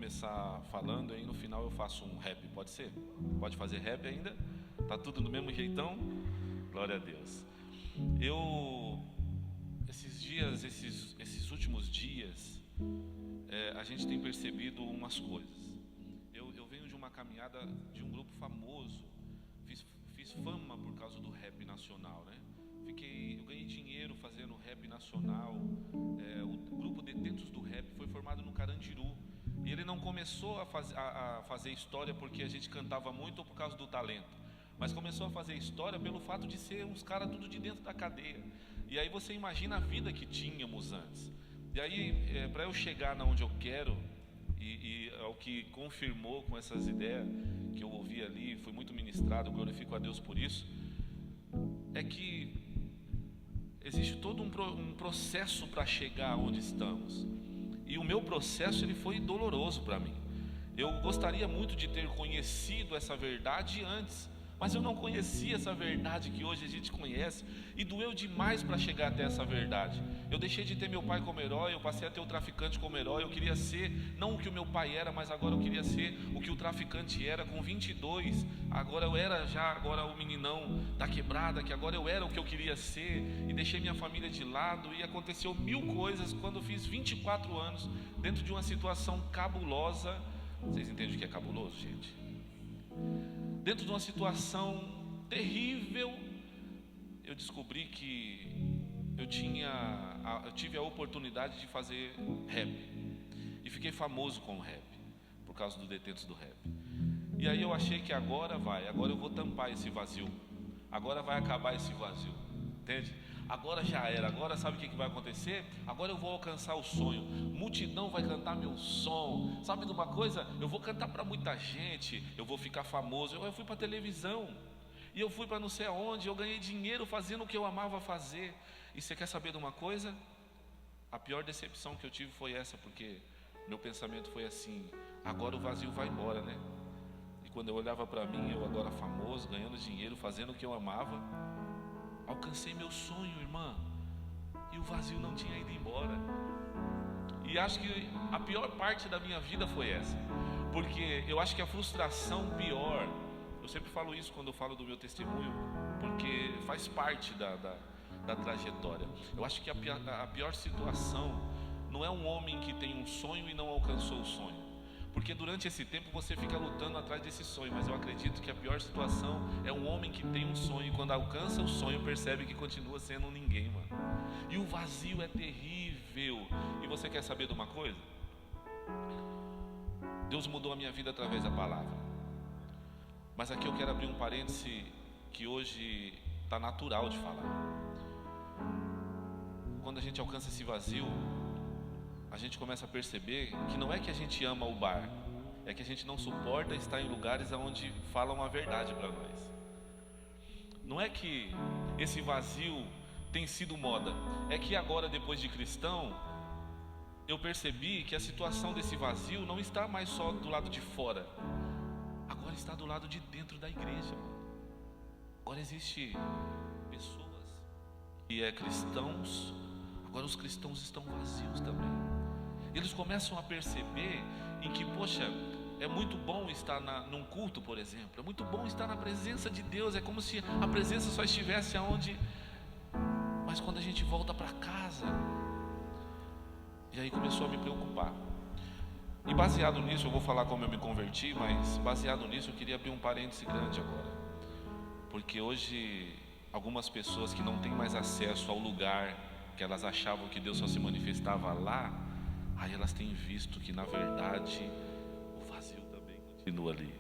começar falando, aí no final eu faço um rap, pode ser? Pode fazer rap ainda? Tá tudo do mesmo jeitão? Glória a Deus. Esses últimos dias, a gente tem percebido umas coisas. Eu venho de uma caminhada de um grupo famoso, fiz fama por causa do rap nacional, né? Eu ganhei dinheiro fazendo rap nacional. O grupo Detentos do Rap foi formado no Carandiru. E ele não começou a fazer história porque a gente cantava muito ou por causa do talento, mas começou a fazer história pelo fato de ser uns caras tudo de dentro da cadeia. E aí você imagina a vida que tínhamos antes. E aí, para eu chegar na onde eu quero, e ao que confirmou com essas ideias que eu ouvi ali, fui muito ministrado, glorifico a Deus por isso, é que existe todo um processo para chegar onde estamos. E o meu processo, ele foi doloroso para mim. Eu gostaria muito de ter conhecido essa verdade antes, mas eu não conhecia essa verdade que hoje a gente conhece, e doeu demais para chegar até essa verdade. Eu deixei de ter meu pai como herói, eu passei a ter o traficante como herói. Eu queria ser, não o que o meu pai era, mas agora eu queria ser o que o traficante era com 22. Agora eu era agora o meninão da quebrada, que agora eu era o que eu queria ser, e deixei minha família de lado, e aconteceu mil coisas quando eu fiz 24 anos, dentro de uma situação cabulosa. Vocês entendem o que é cabuloso, gente? Dentro de uma situação terrível, eu descobri que eu tive a oportunidade de fazer rap, e fiquei famoso com o rap, por causa do Detentos do Rap. E aí eu achei que agora eu vou tampar esse vazio, agora vai acabar esse vazio, entende? Agora já era, agora sabe o que vai acontecer? Agora eu vou alcançar o sonho, multidão vai cantar meu som. Sabe de uma coisa? Eu vou cantar para muita gente, eu vou ficar famoso. Eu fui para televisão, e eu fui para não sei aonde, eu ganhei dinheiro fazendo o que eu amava fazer. E você quer saber de uma coisa? A pior decepção que eu tive foi essa, porque meu pensamento foi assim: agora o vazio vai embora, né? E quando eu olhava para mim, eu agora famoso, ganhando dinheiro, fazendo o que eu amava, alcancei meu sonho, irmã, e o vazio não tinha ido embora. E acho que a pior parte da minha vida foi essa, porque eu acho que a frustração pior, eu sempre falo isso quando eu falo do meu testemunho, porque faz parte da trajetória. Eu acho que a pior situação não é um homem que tem um sonho e não alcançou o sonho, porque durante esse tempo você fica lutando atrás desse sonho. Mas eu acredito que a pior situação é um homem que tem um sonho, e quando alcança o sonho percebe que continua sendo um ninguém, mano. E o vazio é terrível. E você quer saber de uma coisa? Deus mudou a minha vida através da palavra. Mas aqui eu quero abrir um parêntese que hoje está natural de falar. Quando a gente alcança esse vazio, a gente começa a perceber que não é que a gente ama o bar, é que a gente não suporta estar em lugares onde falam a verdade para nós. Não é que esse vazio tem sido moda, é que agora, depois de cristão, eu percebi que a situação desse vazio não está mais só do lado de fora, agora está do lado de dentro da igreja. Agora existe pessoas que cristãos, agora os cristãos estão vazios também. Eles começam a perceber em que, poxa, é muito bom estar num culto, por exemplo, é muito bom estar na presença de Deus, é como se a presença só estivesse aonde, mas quando a gente volta para casa, e aí começou a me preocupar. E baseado nisso, eu vou falar como eu me converti, mas baseado nisso eu queria abrir um parêntese grande agora, porque hoje algumas pessoas que não têm mais acesso ao lugar que elas achavam que Deus só se manifestava lá, aí elas têm visto que na verdade o vazio também continua ali.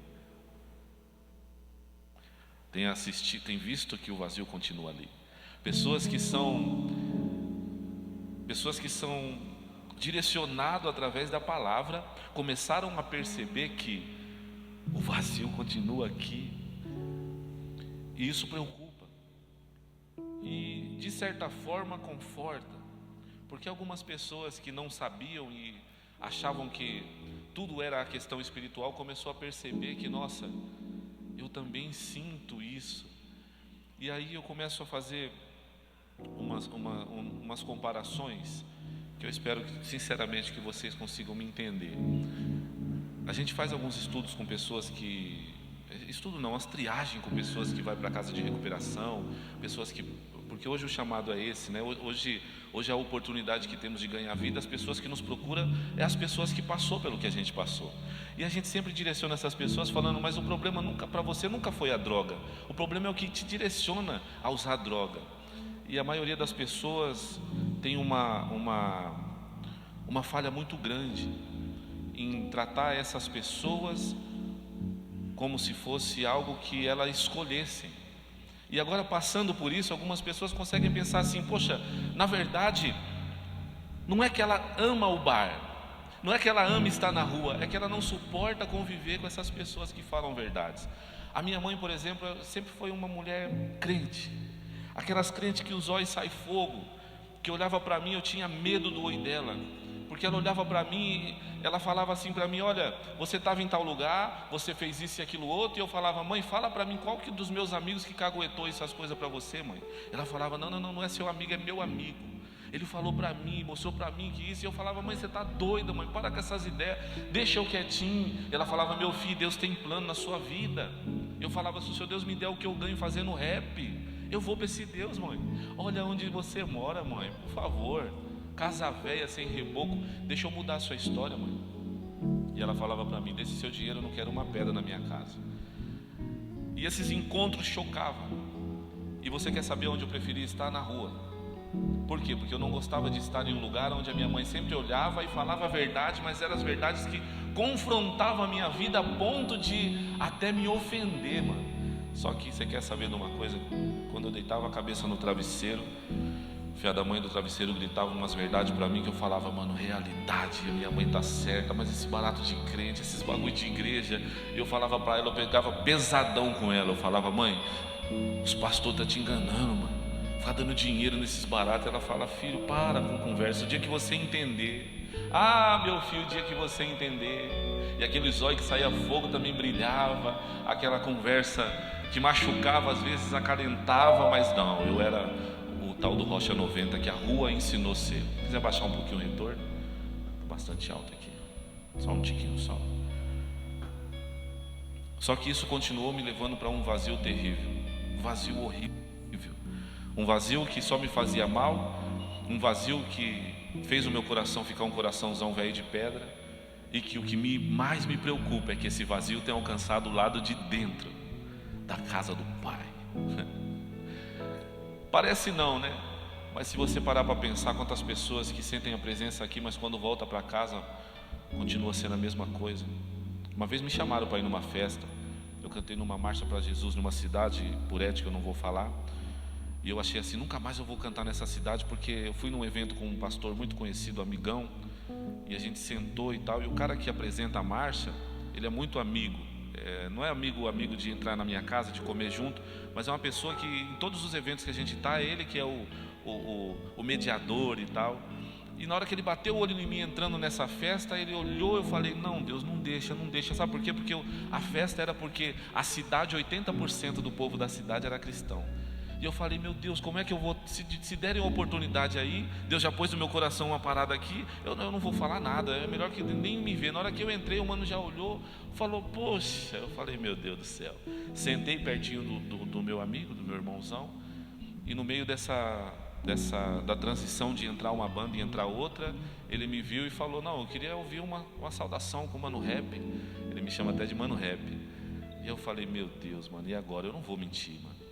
Tem visto que o vazio continua ali. Pessoas que são direcionadas através da palavra começaram a perceber que o vazio continua aqui. E isso preocupa. E de certa forma conforta, porque algumas pessoas que não sabiam e achavam que tudo era a questão espiritual começou a perceber que, nossa, eu também sinto isso. E aí eu começo a fazer umas comparações que eu espero sinceramente que vocês consigam me entender. A gente faz alguns estudos com pessoas que... Estudo não, as triagens com pessoas que vai para casa de recuperação, pessoas que... Porque hoje o chamado é esse, né? Hoje a oportunidade que temos de ganhar vida, as pessoas que nos procuram é as pessoas que passou pelo que a gente passou. E a gente sempre direciona essas pessoas falando, mas o problema nunca para você nunca foi a droga. O problema é o que te direciona a usar a droga. E a maioria das pessoas tem uma falha muito grande em tratar essas pessoas como se fosse algo que elas escolhessem. E agora, passando por isso, algumas pessoas conseguem pensar assim: poxa, na verdade, não é que ela ama o bar, não é que ela ama estar na rua, é que ela não suporta conviver com essas pessoas que falam verdades. A minha mãe, por exemplo, sempre foi uma mulher crente, aquelas crentes que os olhos saem fogo, que olhava para mim, eu tinha medo do olho dela, porque ela olhava para mim, ela falava assim para mim: olha, você estava em tal lugar, você fez isso e aquilo outro. E eu falava: mãe, fala para mim qual que dos meus amigos que caguetou essas coisas para você, mãe. Ela falava: não é seu amigo, é meu amigo. Ele falou para mim, mostrou para mim que isso. E eu falava: mãe, você está doida, mãe, para com essas ideias, deixa eu quietinho. Ela falava: meu filho, Deus tem plano na sua vida. Eu falava: se o seu Deus me der o que eu ganho fazendo rap, eu vou para esse Deus, mãe. Olha onde você mora, mãe, por favor. Casa velha, sem reboco, deixa eu mudar a sua história, mãe. E ela falava para mim: desse seu dinheiro eu não quero uma pedra na minha casa. E esses encontros chocavam. E você quer saber onde eu preferia estar? Na rua. Por quê? Porque eu não gostava de estar em um lugar onde a minha mãe sempre olhava e falava a verdade, mas eram as verdades que confrontavam a minha vida a ponto de até me ofender, mano. Só que você quer saber de uma coisa? Quando eu deitava a cabeça no travesseiro, filha da mãe do travesseiro gritava umas verdades para mim que eu falava: mano, realidade, a minha mãe tá certa, mas esse barato de crente, esses bagulho de igreja. Eu falava para ela, eu pegava pesadão com ela, eu falava: mãe, os pastores tá te enganando, mano, tá dando dinheiro nesses baratos. Ela fala: filho, para com conversa, o dia que você entender. Ah, meu filho, o dia que você entender. E aquele zóio que saía fogo também brilhava, aquela conversa que machucava, às vezes acalentava, mas não, eu era o tal do Rocha 90 que a rua ensinou a ser. Se quiser baixar um pouquinho o retorno, bastante alto aqui, só um tiquinho só. Só que isso continuou me levando para um vazio terrível, um vazio horrível, um vazio que só me fazia mal, um vazio que fez o meu coração ficar um coraçãozão velho de pedra. E que o que mais me preocupa é que esse vazio tenha alcançado o lado de dentro da casa do Pai. Parece não, né? Mas se você parar para pensar, quantas pessoas que sentem a presença aqui, mas quando volta para casa continua sendo a mesma coisa. Uma vez me chamaram para ir numa festa, eu cantei numa marcha para Jesus numa cidade, por ética eu não vou falar, e eu achei assim: nunca mais eu vou cantar nessa cidade, porque eu fui num evento com um pastor muito conhecido, amigão, e a gente sentou e tal, e o cara que apresenta a marcha, ele é muito amigo, não é amigo de entrar na minha casa, de comer junto, mas é uma pessoa que em todos os eventos que a gente está, ele que é o mediador e tal. E na hora que ele bateu o olho em mim entrando nessa festa, ele olhou, eu falei: não, Deus, não deixa, sabe por quê? Porque a festa era porque a cidade, 80% do povo da cidade era cristão. E eu falei: meu Deus, como é que eu vou, se derem uma oportunidade aí, Deus já pôs no meu coração uma parada aqui, eu não vou falar nada, é melhor que nem me ver. Na hora que eu entrei, o mano já olhou, falou: poxa. Eu falei: meu Deus do céu. Sentei pertinho do meu amigo, do meu irmãozão, e no meio da transição de entrar uma banda e entrar outra, ele me viu e falou: não, eu queria ouvir uma saudação com o Mano Rap. Ele me chama até de Mano Rap. E eu falei: meu Deus, mano, e agora? Eu não vou mentir, mano.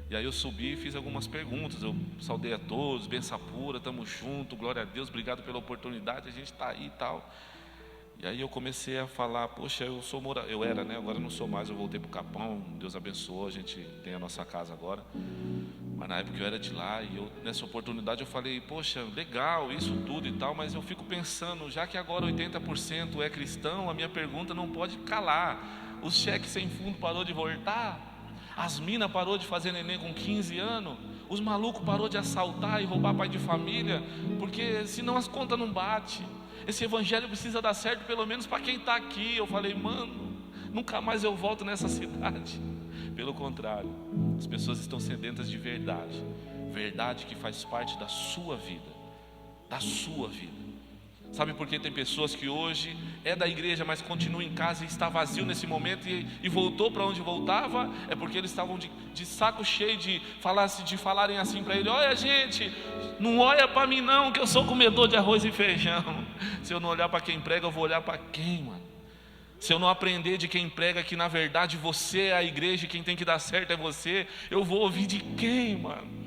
E aí eu subi e fiz algumas perguntas, eu saudei a todos, benção pura, tamo junto, glória a Deus, obrigado pela oportunidade, a gente tá aí e tal. E aí eu comecei a falar: poxa, eu era, né, agora eu não sou mais, eu voltei pro Capão, Deus abençoou, a gente tem a nossa casa agora. Mas na época eu era de lá, e nessa oportunidade eu falei: poxa, legal isso tudo e tal, mas eu fico pensando, já que agora 80% é cristão, a minha pergunta não pode calar. Os cheques sem fundo parou de voltar? As minas parou de fazer neném com 15 anos? Os malucos parou de assaltar e roubar pai de família? Porque senão as contas não batem. Esse evangelho precisa dar certo pelo menos para quem está aqui. Eu falei: mano, nunca mais eu volto nessa cidade. Pelo contrário, as pessoas estão sedentas de verdade. Verdade que faz parte da sua vida. Da sua vida. Sabe por que tem pessoas que hoje é da igreja, mas continua em casa e está vazio nesse momento e voltou para onde voltava? É porque eles estavam de saco cheio de falarem assim para ele: olha, gente, não olha para mim não, que eu sou comedor de arroz e feijão. Se eu não olhar para quem prega, eu vou olhar para quem, mano? Se eu não aprender de quem prega que na verdade você é a igreja e quem tem que dar certo é você, eu vou ouvir de quem, mano?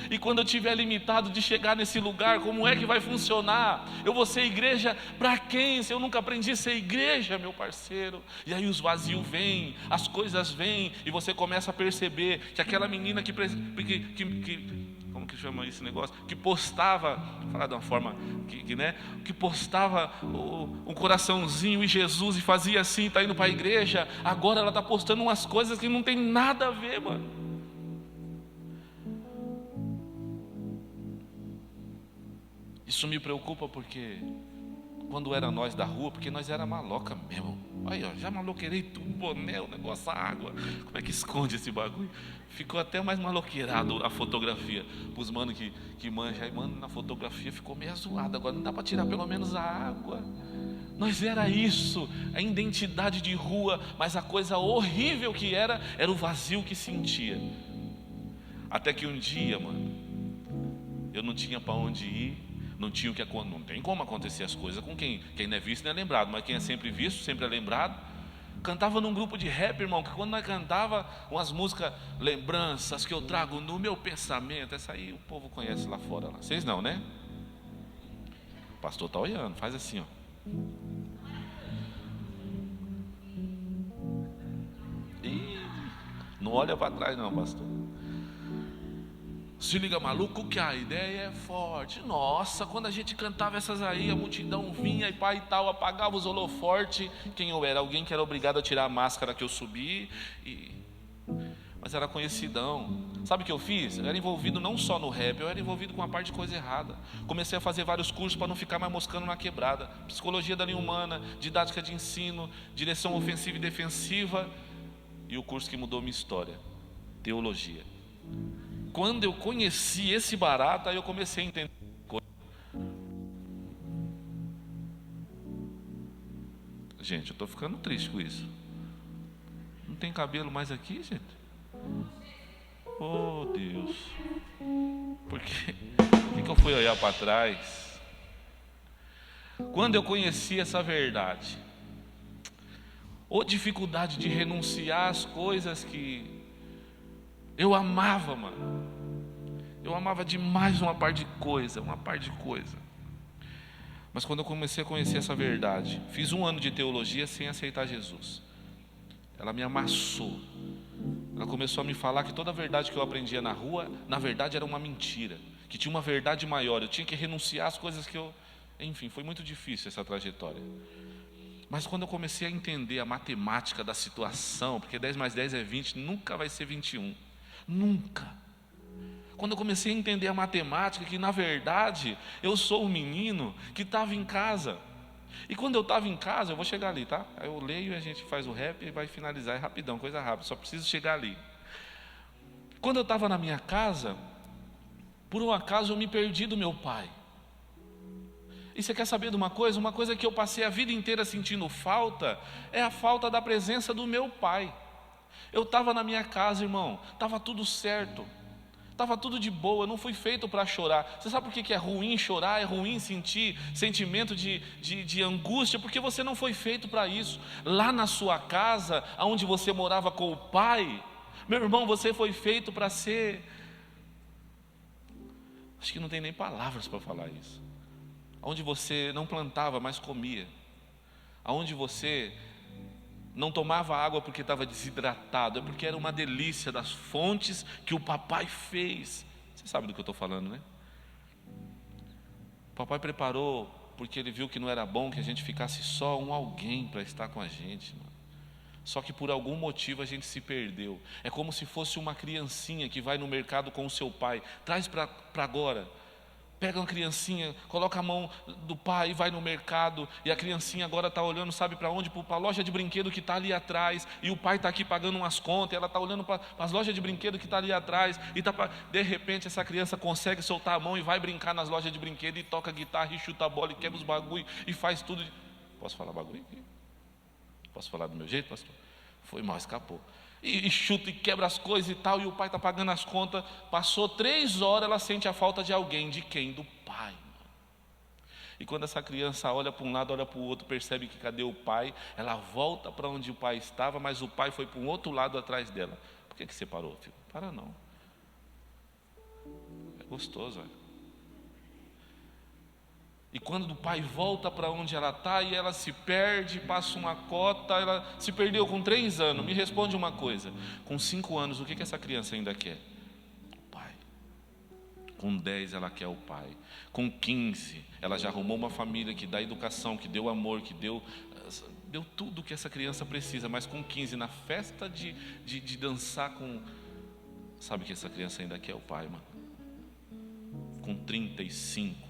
E quando eu tiver limitado de chegar nesse lugar, como é que vai funcionar? Eu vou ser igreja para quem? Se eu nunca aprendi a ser igreja, meu parceiro. E aí os vazios vêm, as coisas vêm, e você começa a perceber que aquela menina como que chama esse negócio? Que postava, vou falar de uma forma que postava um coraçãozinho e Jesus e fazia assim, está indo para a igreja. Agora ela está postando umas coisas que não tem nada a ver, mano. Isso me preocupa porque quando era nós da rua, porque nós era maloca mesmo. Aí, ó, já maloqueirei tudo, boné, o negócio, a água. Como é que esconde esse bagulho? Ficou até mais maloqueirado a fotografia. Pros manos que manjam. Aí, mano, na fotografia ficou meio zoado. Agora não dá para tirar pelo menos a água. Nós era isso, a identidade de rua. Mas a coisa horrível que era o vazio que sentia. Até que um dia, mano, eu não tinha para onde ir. Não tem como acontecer as coisas com quem não é visto não é lembrado, mas quem é sempre visto, sempre é lembrado. Cantava num grupo de rap, irmão, que quando nós cantava umas músicas, lembranças que eu trago no meu pensamento, essa aí o povo conhece lá fora. Lá. Vocês não, né? O pastor está olhando, faz assim, ó. Não olha para trás não, pastor. Se liga, maluco, que a ideia é forte. Nossa, quando a gente cantava essas aí, a multidão vinha e pai e tal, apagava os holofortes. Quem eu era? Alguém que era obrigado a tirar a máscara que eu subi. Mas era conhecidão. Sabe o que eu fiz? Eu era envolvido não só no rap, eu era envolvido com uma parte de coisa errada. Comecei a fazer vários cursos para não ficar mais moscando na quebrada. Psicologia da linha humana, didática de ensino, direção ofensiva e defensiva. E o curso que mudou minha história, teologia. Quando eu conheci esse barato, aí eu comecei a entender coisa. Gente, eu estou ficando triste com isso. Não tem cabelo mais aqui, gente? Oh, Deus. Por que eu fui olhar para trás? Quando eu conheci essa verdade, ou dificuldade de renunciar às coisas que eu amava, mano. Eu amava demais uma parte de coisa. Mas quando eu comecei a conhecer essa verdade, fiz 1 ano de teologia sem aceitar Jesus. Ela me amassou. Ela começou a me falar que toda a verdade que eu aprendia na rua, na verdade era uma mentira. Que tinha uma verdade maior. Eu tinha que renunciar às coisas que eu... Enfim, foi muito difícil essa trajetória. Mas quando eu comecei a entender a matemática da situação, porque 10 mais 10 é 20, nunca vai ser 21. Nunca. Quando eu comecei a entender a matemática, que na verdade eu sou um menino que estava em casa. E quando eu estava em casa, eu vou chegar ali, tá? Aí eu leio e a gente faz o rap e vai finalizar, é rapidão, coisa rápida, só preciso chegar ali. Quando eu estava na minha casa, por um acaso eu me perdi do meu pai. E você quer saber de uma coisa? Uma coisa que eu passei a vida inteira sentindo falta, é a falta da presença do meu pai. Eu estava na minha casa, irmão, estava tudo certo, estava tudo de boa, eu não fui feito para chorar. Você sabe por que é ruim chorar, é ruim sentir sentimento de angústia? Porque você não foi feito para isso. Lá na sua casa, onde você morava com o pai, meu irmão, você foi feito para ser... Acho que não tem nem palavras para falar isso. Onde você não plantava, mas comia. Onde você... não tomava água porque estava desidratado, é porque era uma delícia das fontes que o papai fez. Você sabe do que eu estou falando, né? O papai preparou porque ele viu que não era bom que a gente ficasse só alguém para estar com a gente, mano. Só que por algum motivo a gente se perdeu. É como se fosse uma criancinha que vai no mercado com o seu pai. Traz para agora. Pega uma criancinha, coloca a mão do pai e vai no mercado, e a criancinha agora está olhando, sabe para onde? Para a loja de brinquedo que está ali atrás, e o pai está aqui pagando umas contas, e ela está olhando para as lojas de brinquedo que está ali atrás, e de repente essa criança consegue soltar a mão e vai brincar nas lojas de brinquedo, e toca guitarra, e chuta a bola, e quebra os bagulho, e faz tudo. Posso falar bagulho aqui? Posso falar do meu jeito, pastor? Foi mal, escapou. E chuta e quebra as coisas e tal, e o pai está pagando as contas. Passou 3 horas, ela sente a falta de alguém. De quem? Do pai. E quando essa criança olha para um lado, olha para o outro, percebe que cadê o pai, ela volta para onde o pai estava, mas o pai foi para um outro lado atrás dela. Por que você parou, filho? Para não. É gostoso, olha. E quando o pai volta para onde ela está e ela se perde, passa uma cota, ela se perdeu com 3 anos. Me responde uma coisa: com 5 anos, o que essa criança ainda quer? O pai. Com 10 ela quer o pai. Com 15 ela já arrumou uma família que dá educação, que deu amor, que deu tudo que essa criança precisa. Mas com 15, na festa de dançar com... Sabe que essa criança ainda quer o pai, mano? Com 35,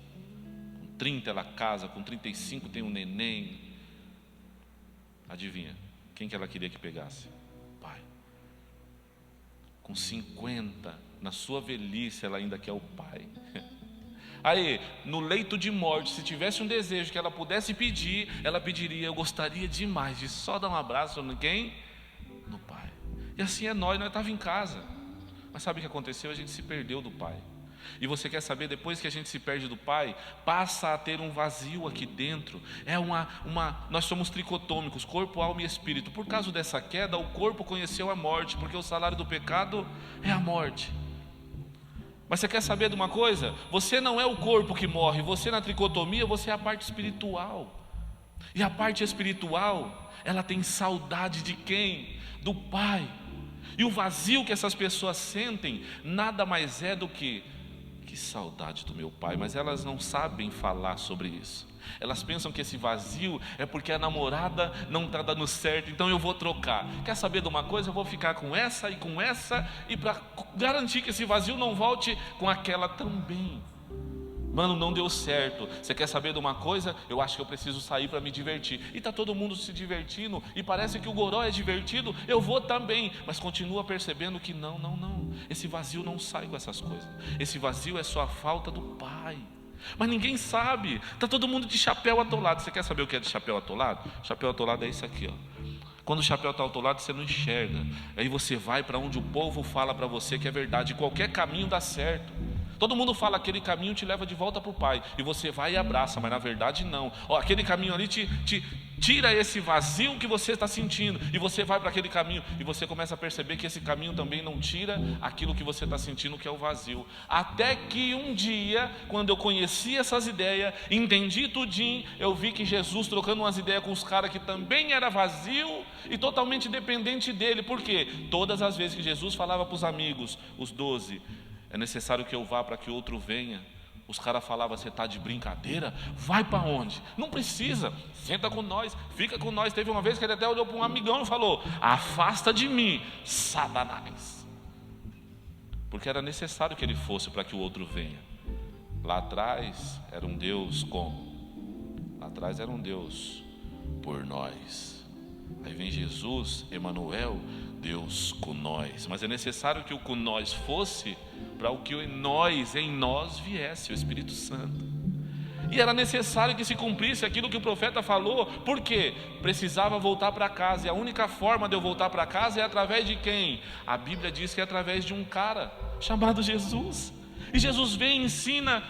30 ela casa, com 35 tem um neném. Adivinha, quem que ela queria que pegasse? Pai. Com 50, na sua velhice, ela ainda quer o pai. Aí, no leito de morte, se tivesse um desejo que ela pudesse pedir, ela pediria: eu gostaria demais de só dar um abraço no quem? No pai. E assim é nós estávamos em casa. Mas sabe o que aconteceu? A gente se perdeu do pai. E você quer saber, depois que a gente se perde do pai, passa a ter um vazio aqui dentro. Nós somos tricotômicos, corpo, alma e espírito. Por causa dessa queda, o corpo conheceu a morte, porque o salário do pecado é a morte. Mas você quer saber de uma coisa? Você não é o corpo que morre, você na tricotomia, você é a parte espiritual. E a parte espiritual, ela tem saudade de quem? Do pai. E o vazio que essas pessoas sentem, nada mais é do que saudade do meu pai. Mas elas não sabem falar sobre isso. Elas pensam que esse vazio é porque a namorada não está dando certo, então eu vou trocar. Quer saber de uma coisa? Eu vou ficar com essa, e para garantir que esse vazio não volte, com aquela também. Mano, não deu certo. Você quer saber de uma coisa? Eu acho que eu preciso sair para me divertir. E está todo mundo se divertindo, e parece que o goró é divertido, eu vou também. Mas continua percebendo que não. Esse vazio não sai com essas coisas. Esse vazio é só a falta do pai. Mas ninguém sabe. Está todo mundo de chapéu atolado. Você quer saber o que é de chapéu atolado? Chapéu atolado é isso aqui, ó. Quando o chapéu está atolado, você não enxerga. Aí você vai para onde o povo fala para você que é verdade. Qualquer caminho dá certo. Todo mundo fala: aquele caminho te leva de volta para o pai. E você vai e abraça, mas na verdade não. Aquele caminho ali te tira esse vazio que você está sentindo. E você vai para aquele caminho. E você começa a perceber que esse caminho também não tira aquilo que você está sentindo, que é o vazio. Até que um dia, quando eu conheci essas ideias, entendi tudinho, eu vi que Jesus trocando umas ideias com os caras que também era vazio e totalmente dependente dele. Por quê? Todas as vezes que Jesus falava para os amigos, os 12... é necessário que eu vá para que outro venha. Os caras falavam: você está de brincadeira? Vai para onde? Não precisa, senta com nós, fica com nós. Teve uma vez que ele até olhou para um amigão e falou: afasta de mim, Satanás. Porque era necessário que ele fosse para que o outro venha. Lá atrás era um Deus como? Lá atrás era um Deus por nós. Aí vem Jesus, Emanuel, Deus com nós. Mas é necessário que o com nós fosse para o que em nós viesse, o Espírito Santo. E era necessário que se cumprisse aquilo que o profeta falou. Por quê? Precisava voltar para casa. E a única forma de eu voltar para casa é através de quem? A Bíblia diz que é através de um cara chamado Jesus. E Jesus vem e ensina.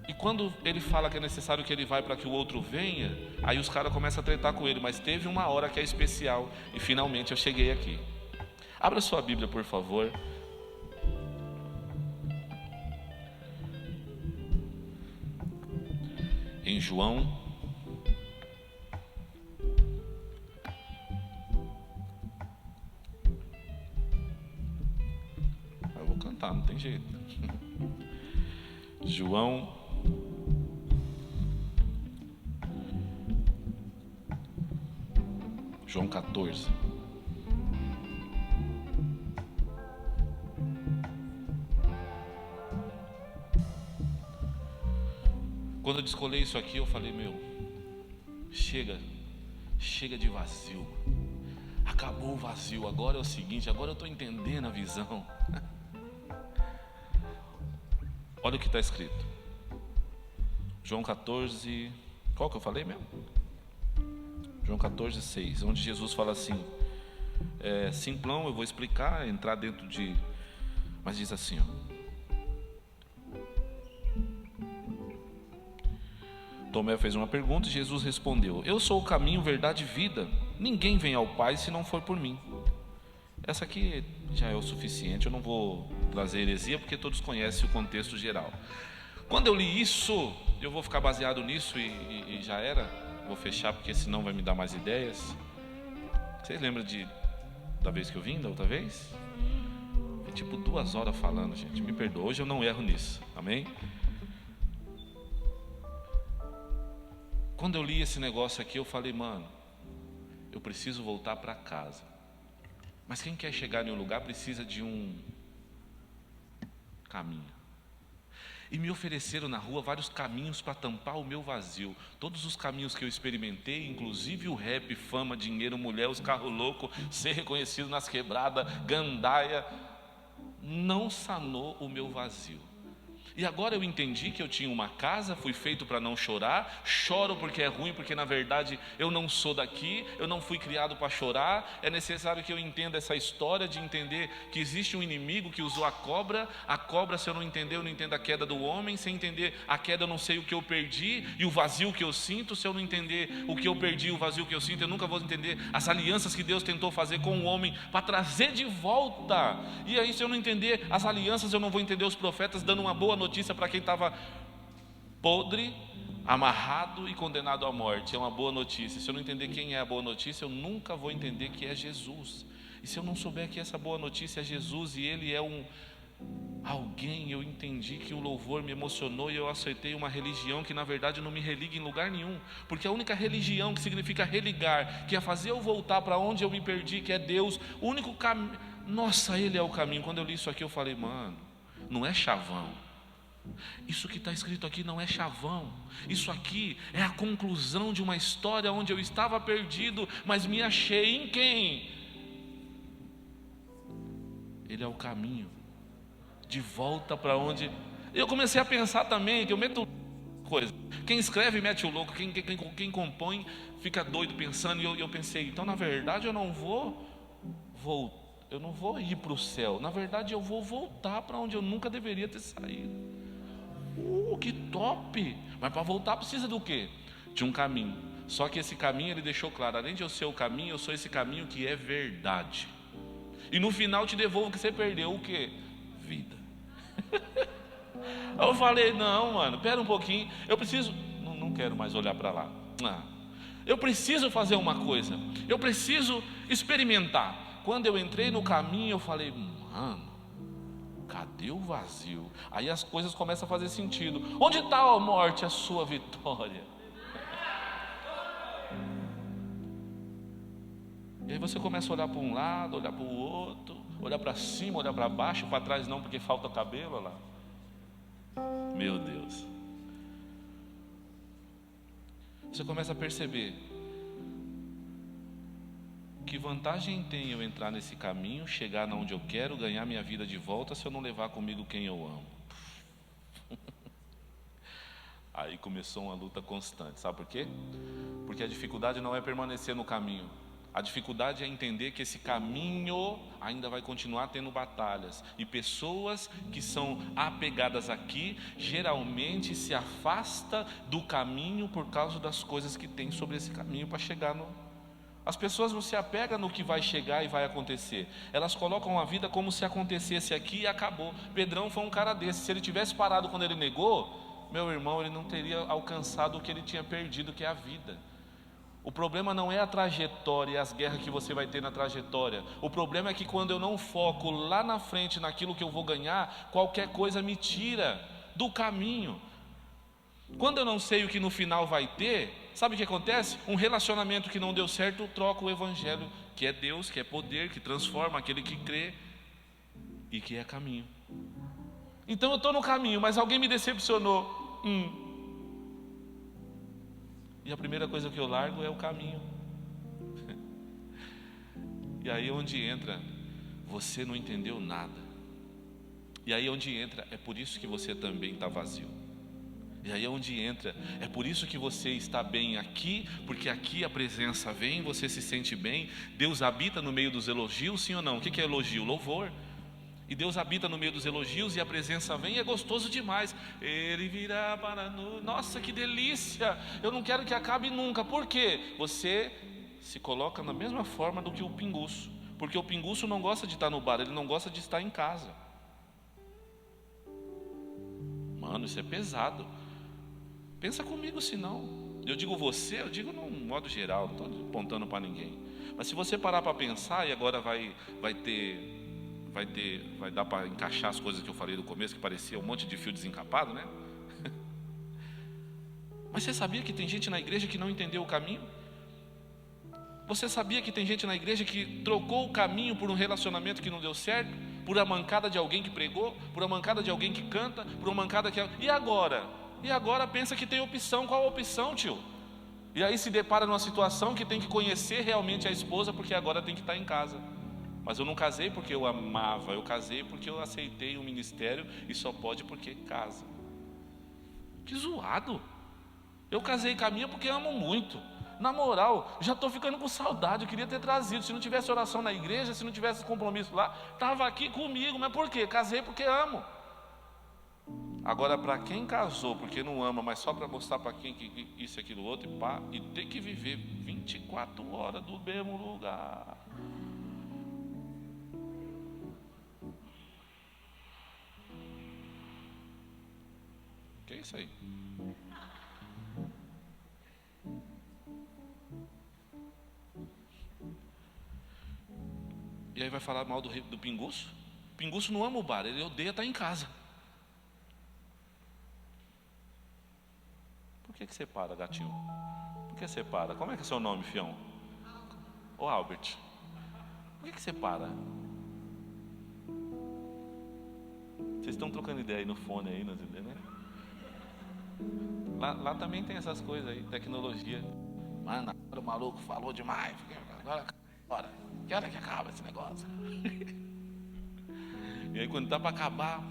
E quando ele fala que é necessário que ele vai para que o outro venha, aí os caras começam a tretar com ele. Mas teve uma hora que é especial, e finalmente eu cheguei aqui. Abra sua Bíblia, por favor. Em João eu vou cantar, não tem jeito. João 14. Quando eu descolei isso aqui, eu falei, chega de vazio. Acabou o vazio, agora é o seguinte, agora eu estou entendendo a visão. Olha o que está escrito. João 14, qual que eu falei mesmo? João 14, 6, onde Jesus fala assim, simplão, eu vou explicar, entrar dentro de... Mas diz assim, Tomé fez uma pergunta e Jesus respondeu: eu sou o caminho, verdade e vida. Ninguém vem ao Pai se não for por mim. Essa aqui já é o suficiente, eu não vou trazer heresia porque todos conhecem o contexto geral. Quando eu li isso, eu vou ficar baseado nisso e já era. Vou fechar porque senão vai me dar mais ideias. Vocês lembram da vez que eu vim, da outra vez? É tipo 2 horas falando, gente, me perdoa, hoje eu não erro nisso, amém? Quando eu li esse negócio aqui, eu falei, mano, eu preciso voltar para casa. Mas quem quer chegar em um lugar precisa de um caminho. E me ofereceram na rua vários caminhos para tampar o meu vazio. Todos os caminhos que eu experimentei, inclusive o rap, fama, dinheiro, mulher, os carros loucos, ser reconhecido nas quebradas, gandaia, não sanou o meu vazio. E agora eu entendi que eu tinha uma casa, fui feito para não chorar, choro porque é ruim, porque na verdade eu não sou daqui, eu não fui criado para chorar. É necessário que eu entenda essa história de entender que existe um inimigo que usou a cobra, se eu não entender, eu não entendo a queda do homem, sem entender a queda eu não sei o que eu perdi e o vazio que eu sinto. Se eu não entender o que eu perdi e o vazio que eu sinto, eu nunca vou entender as alianças que Deus tentou fazer com o homem para trazer de volta. E aí se eu não entender as alianças, eu não vou entender os profetas dando uma boa notícia para quem estava podre, amarrado e condenado à morte. É uma boa notícia. Se eu não entender quem é a boa notícia, eu nunca vou entender que é Jesus. E se eu não souber que essa boa notícia é Jesus e Ele é alguém, eu entendi que o louvor me emocionou e eu aceitei uma religião que na verdade não me religa em lugar nenhum, porque a única religião que significa religar, que é fazer eu voltar para onde eu me perdi, que é Deus, o único caminho, nossa, Ele é o caminho. Quando eu li isso aqui eu falei, mano, não é chavão. Isso que está escrito aqui não é chavão. Isso aqui é a conclusão de uma história onde eu estava perdido, mas me achei em quem? Ele é o caminho de volta para onde... Eu comecei a pensar também que eu meto coisa. Quem escreve mete o louco, quem compõe fica doido pensando. E eu pensei, então na verdade eu não vou ir para o céu. Na verdade eu vou voltar para onde eu nunca deveria ter saído. Que top! Mas para voltar precisa do quê? De um caminho. Só que esse caminho ele deixou claro, além de eu ser o caminho, eu sou esse caminho que é verdade. E no final te devolvo o que você perdeu, o quê? Vida. Eu falei, não, mano, pera um pouquinho, eu preciso, não quero mais olhar para lá. Eu preciso fazer uma coisa, eu preciso experimentar. Quando eu entrei no caminho, eu falei, mano, cadê o vazio? Aí as coisas começam a fazer sentido. Onde está a morte, a sua vitória? E aí você começa a olhar para um lado, olhar para o outro, olhar para cima, olhar para baixo, para trás não, porque falta cabelo, olha lá. Meu Deus. Você começa a perceber que vantagem tem eu entrar nesse caminho, chegar onde eu quero, ganhar minha vida de volta, se eu não levar comigo quem eu amo? Aí começou uma luta constante, sabe por quê? Porque a dificuldade não é permanecer no caminho. A dificuldade é entender que esse caminho ainda vai continuar tendo batalhas. E pessoas que são apegadas aqui, geralmente se afastam do caminho por causa das coisas que tem sobre esse caminho para chegar no... As pessoas não se apegam no que vai chegar e vai acontecer. Elas colocam a vida como se acontecesse aqui e acabou. Pedrão foi um cara desse. Se ele tivesse parado quando ele negou, meu irmão, ele não teria alcançado o que ele tinha perdido, que é a vida. O problema não é a trajetória e as guerras que você vai ter na trajetória. O problema é que quando eu não foco lá na frente naquilo que eu vou ganhar, qualquer coisa me tira do caminho. Quando eu não sei o que no final vai ter, sabe o que acontece? Um relacionamento que não deu certo, eu troco o evangelho, que é Deus, que é poder, que transforma aquele que crê e que é caminho. Então eu estou no caminho, mas alguém me decepcionou. E a primeira coisa que eu largo é o caminho. E aí onde entra, você não entendeu nada. E aí onde entra, é por isso que você também está vazio. E aí onde entra, é por isso que você está bem aqui, porque aqui a presença vem, você se sente bem. Deus habita no meio dos elogios, sim ou não? O que é elogio? Louvor. E Deus habita no meio dos elogios e a presença vem, e é gostoso demais. Ele virá para nós. Nossa, que delícia! Eu não quero que acabe nunca. Por quê? Você se coloca na mesma forma do que o pinguço. Porque o pinguço não gosta de estar no bar, ele não gosta de estar em casa. Mano, isso é pesado. Pensa comigo, senão. Eu digo você, eu digo num modo geral, não estou apontando para ninguém. Mas se você parar para pensar, e agora vai dar para encaixar as coisas que eu falei no começo, que parecia um monte de fio desencapado, né? Mas você sabia que tem gente na igreja que não entendeu o caminho? Você sabia que tem gente na igreja que trocou o caminho por um relacionamento que não deu certo? Por uma mancada de alguém que pregou? Por uma mancada de alguém que canta? Por uma mancada que... E agora? E agora pensa que tem opção. Qual a opção, tio? E aí se depara numa situação que tem que conhecer realmente a esposa, porque agora tem que estar em casa. Mas eu não casei porque eu amava, eu casei porque eu aceitei o ministério e só pode porque casa. Que zoado. Eu casei com a minha porque amo muito. Na moral, já estou ficando com saudade, eu queria ter trazido. Se não tivesse oração na igreja, se não tivesse compromisso lá, estava aqui comigo. Mas por quê? Casei porque amo. Agora, para quem casou porque não ama, mas só para mostrar para quem que isso, aquilo, outro, e pá, e ter que viver 24 horas do mesmo lugar. Que é isso aí? E aí vai falar mal do pinguço? O pinguço não ama o bar, ele odeia estar em casa. Por que você para, gatinho? Por que você para? Como é que é seu nome, fião? Ô Albert. Por que você para? Vocês estão trocando ideia aí no fone aí, nas ideias, né? Lá também tem essas coisas aí, tecnologia. Mano, agora o maluco falou demais. Agora, que hora que acaba esse negócio? E aí quando está para acabar,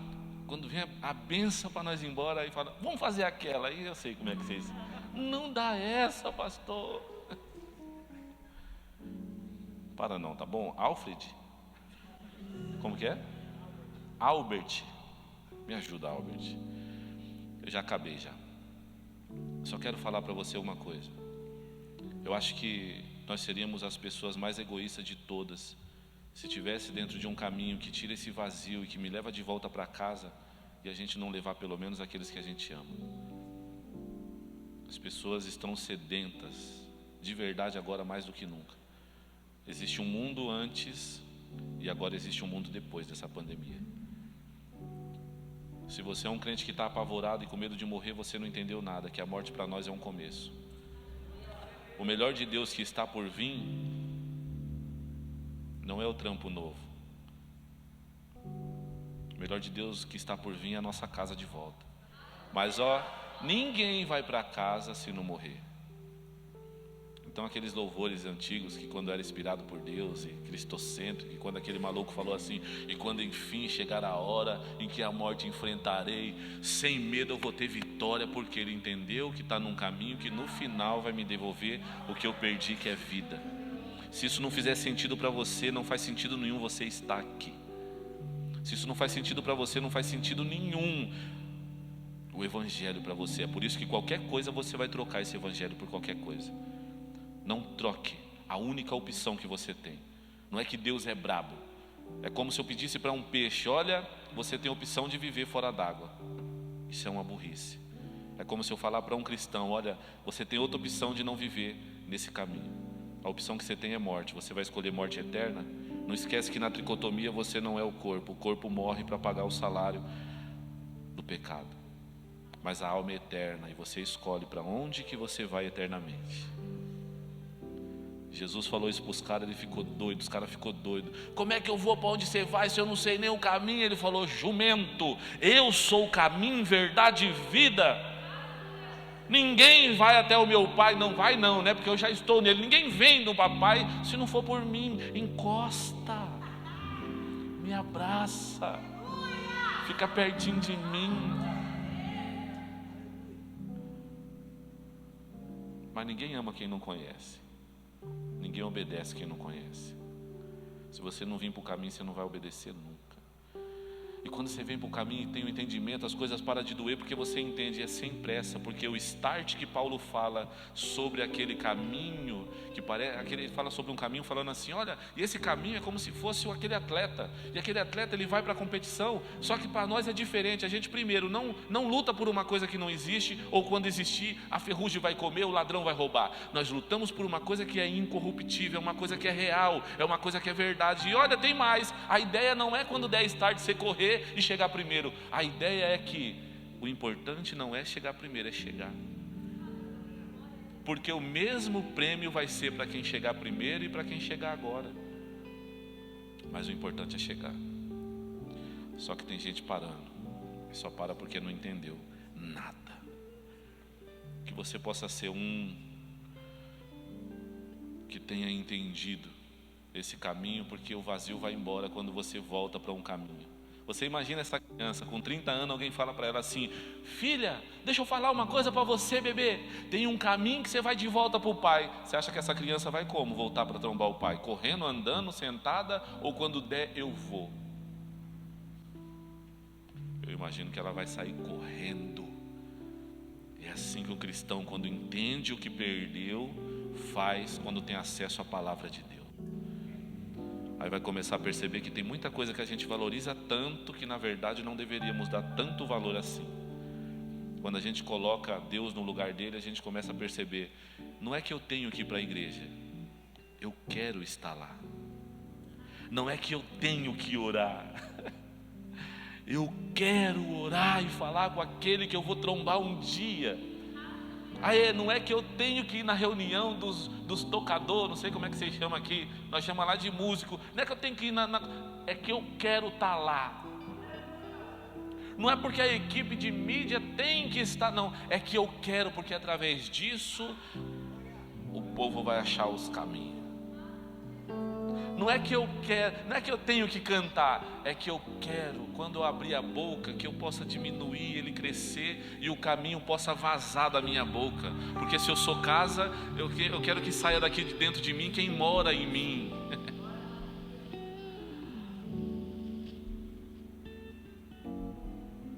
quando vem a benção para nós ir embora, aí fala, vamos fazer aquela. Aí eu sei como é que vocês... Não dá essa, pastor. Para não, tá bom? Alfred? Como que é? Albert. Me ajuda, Albert. Eu já acabei já. Só quero falar para você uma coisa. Eu acho que nós seríamos as pessoas mais egoístas de todas se tivesse dentro de um caminho que tira esse vazio e que me leva de volta para casa e a gente não levar pelo menos aqueles que a gente ama. As pessoas estão sedentas, de verdade agora mais do que nunca. Existe um mundo antes e agora existe um mundo depois dessa pandemia. Se você é um crente que está apavorado e com medo de morrer, você não entendeu nada, que a morte para nós é um começo. O melhor de Deus que está por vir não é o trampo novo. O melhor de Deus que está por vir é a nossa casa de volta. Mas ninguém vai para casa se não morrer. Então aqueles louvores antigos que quando era inspirado por Deus e cristocêntrico, e quando aquele maluco falou assim, e quando enfim chegar a hora em que a morte enfrentarei, sem medo eu vou ter vitória, porque ele entendeu que está num caminho que no final vai me devolver o que eu perdi, que é vida. Se isso não fizer sentido para você, não faz sentido nenhum você estar aqui. Se isso não faz sentido para você, não faz sentido nenhum o evangelho para você. É por isso que qualquer coisa você vai trocar esse evangelho por qualquer coisa. Não troque a única opção que você tem. Não é que Deus é brabo. É como se eu pedisse para um peixe, olha, você tem a opção de viver fora d'água. Isso é uma burrice. É como se eu falar para um cristão, olha, você tem outra opção de não viver nesse caminho. A opção que você tem é morte. Você vai escolher morte eterna? Não esquece que na tricotomia você não é o corpo morre para pagar o salário do pecado. Mas a alma é eterna e você escolhe para onde que você vai eternamente. Jesus falou isso para os caras, ele ficou doido, os caras ficou doido. Como é que eu vou para onde você vai se eu não sei nem o caminho? Ele falou, jumento, eu sou o caminho, verdade e vida. Ninguém vai até o meu Pai, não vai não, né? Porque eu já estou nele. Ninguém vem no papai se não for por mim. Encosta, me abraça, fica pertinho de mim. Mas ninguém ama quem não conhece. Ninguém obedece quem não conhece. Se você não vir para o caminho, você não vai obedecer nunca. E quando você vem para o caminho e tem o entendimento, as coisas param de doer, porque você entende, é sem pressa. Porque o start que Paulo fala sobre aquele caminho, que parece, ele fala sobre um caminho falando assim, olha, e esse caminho é como se fosse aquele atleta. E aquele atleta, ele vai para a competição, só que para nós é diferente. A gente primeiro não luta por uma coisa que não existe, ou quando existir, a ferrugem vai comer, o ladrão vai roubar. Nós lutamos por uma coisa que é incorruptível, é uma coisa que é real, é uma coisa que é verdade. E olha, tem mais, a ideia não é quando der start você correr e chegar primeiro. A ideia é que o importante não é chegar primeiro, é chegar. Porque o mesmo prêmio vai ser para quem chegar primeiro e para quem chegar agora. Mas o importante é chegar. Só que tem gente parando, e só para porque não entendeu nada. Que você possa ser um que tenha entendido esse caminho, porque o vazio vai embora quando você volta para um caminho. Você imagina essa criança, com 30 anos, alguém fala para ela assim, filha, deixa eu falar uma coisa para você, bebê, tem um caminho que você vai de volta para o pai. Você acha que essa criança vai como? Voltar para trombar o pai? Correndo, andando, sentada, ou quando der eu vou? Eu imagino que ela vai sair correndo. É assim que o cristão, quando entende o que perdeu, faz quando tem acesso à palavra de Deus. Aí vai começar a perceber que tem muita coisa que a gente valoriza tanto, que na verdade não deveríamos dar tanto valor assim. Quando a gente coloca Deus no lugar dele, a gente começa a perceber, não é que eu tenho que ir para a igreja, eu quero estar lá. Não é que eu tenho que orar, eu quero orar e falar com aquele que eu vou trombar um dia. Não é que eu tenho que ir na reunião dos tocadores, não sei como é que vocês chamam aqui, nós chamamos lá de músico. Não é que eu tenho que ir é que eu quero estar lá. Não é porque a equipe de mídia tem que estar, não, é que eu quero, porque através disso o povo vai achar os caminhos. Não é que eu quero, não é que eu tenho que cantar, é que eu quero, quando eu abrir a boca, que eu possa diminuir, ele crescer e o caminho possa vazar da minha boca. Porque se eu sou casa, eu quero que saia daqui de dentro de mim quem mora em mim.